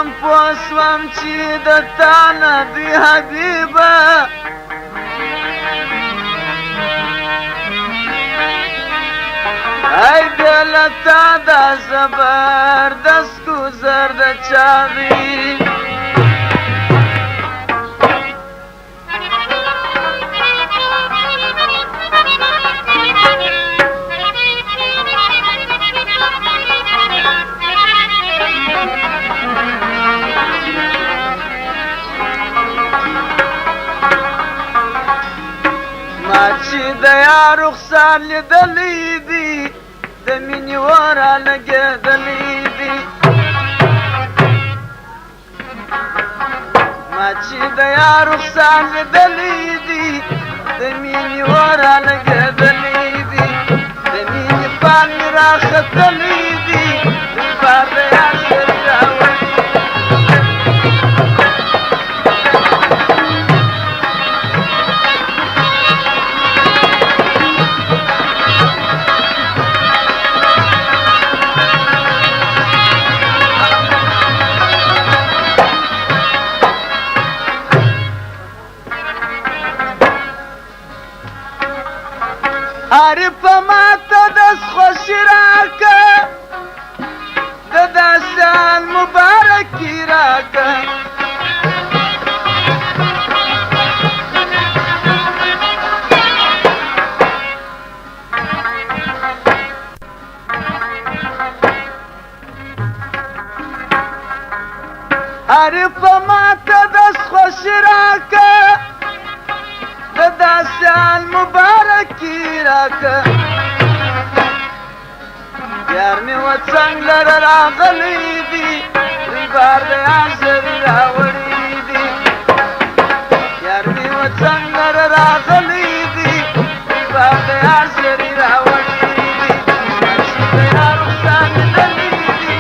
شوم پوسوم چې د تا نه دی حبیبه ای بېله تا دا زبردست ګذر د چا وي ما چې د یار رخسار لیدلی دي د مینې ور رالګېدلی دي ما چې د یار رخسار لیدلی دي د مینې ور رالګېدلی دي د مینې پال مې راختلی دي دلبر د یار سرې راوړي عارفه ماته دست خوشي راکه د داسان مبارکي راکه عارفه ماته دست خوشي راکه د داسان مبارکي راکه یار مې و څنګ لره راغلی دي دوی بار د یار سرې راوړي دي یار مې و څنګ لره راغلی دي دوی بار د یار سرې راوړي دي چې د یار رخسار لیدلی دي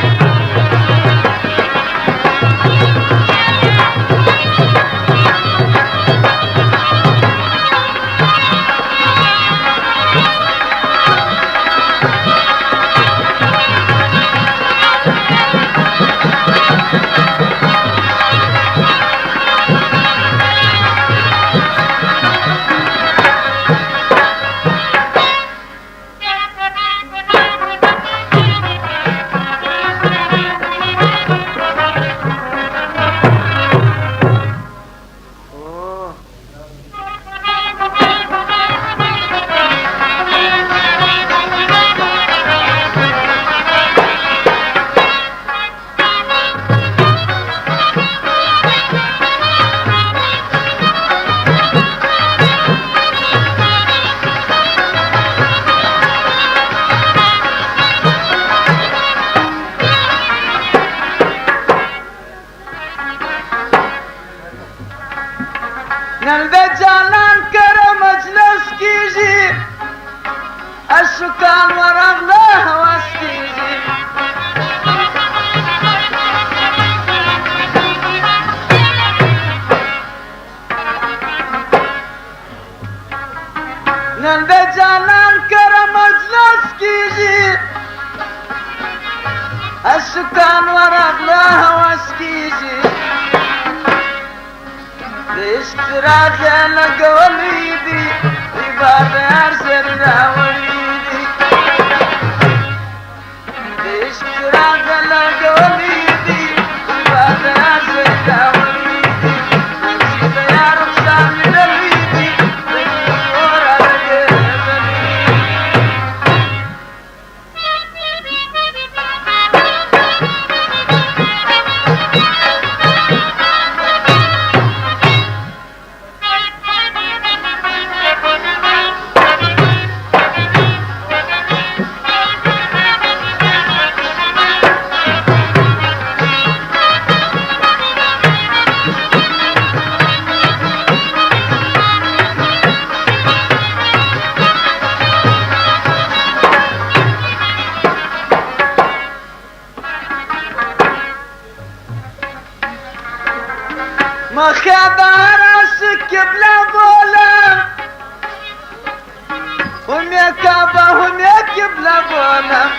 نن د جانان کره مجلس کیږي اشکان ورغله هوس کیږي نن د جانان کره مجلس کیږي اشکان ورغله هوس کیږي د عشق راځه لګولی دي دوی بار د یار سرې راوړي دي د عشق راځه لګولی دي دوی بار د یار سرې راوړي دي چې د یار رخسار لیدلی دي د مینې ور رالګېدلی مخدار قبله بولم هم يا كعبة هم يا قبله بولم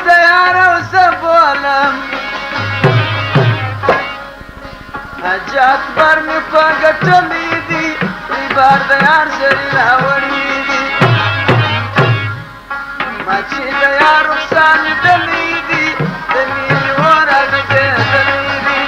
نشته یار او زه بولم حاجي اکبر مې په ګټلي دي دوی بار د یار سرې راوړي دي ما چې د یار رخسار لیدلی دي د مینې اور اړېدلی دي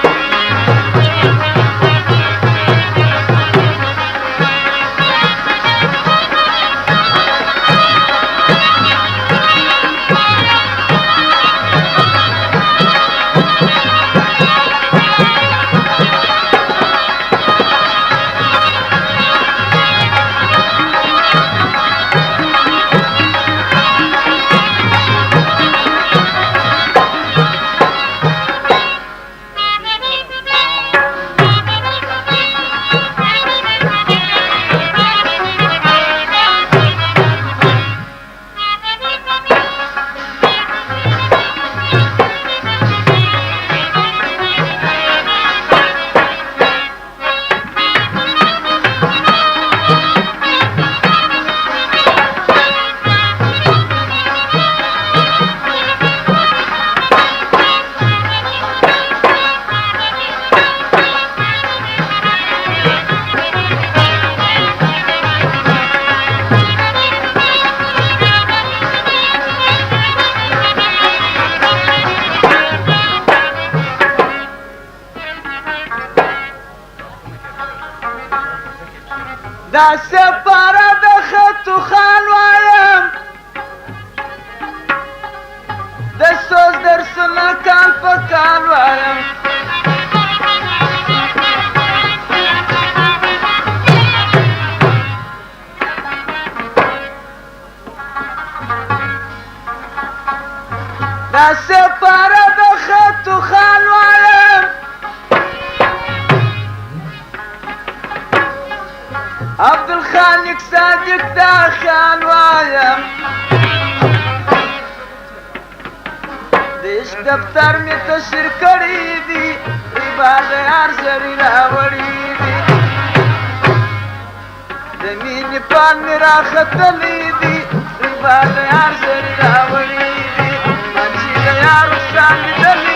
دا سپاره د خطو خان وایم د سوز درسونه کال په کال وایم دا سپاره د خطو خان وایم عبدالخالق صادق دا خیال وایم د عشق دفتر مې تشر کړي دي دوی بار د یار سرې راوړي دي د مینې پال مې راختلی دي دوی بار د یار سرې راوړي دي ما چې د یار رخسار لیدلی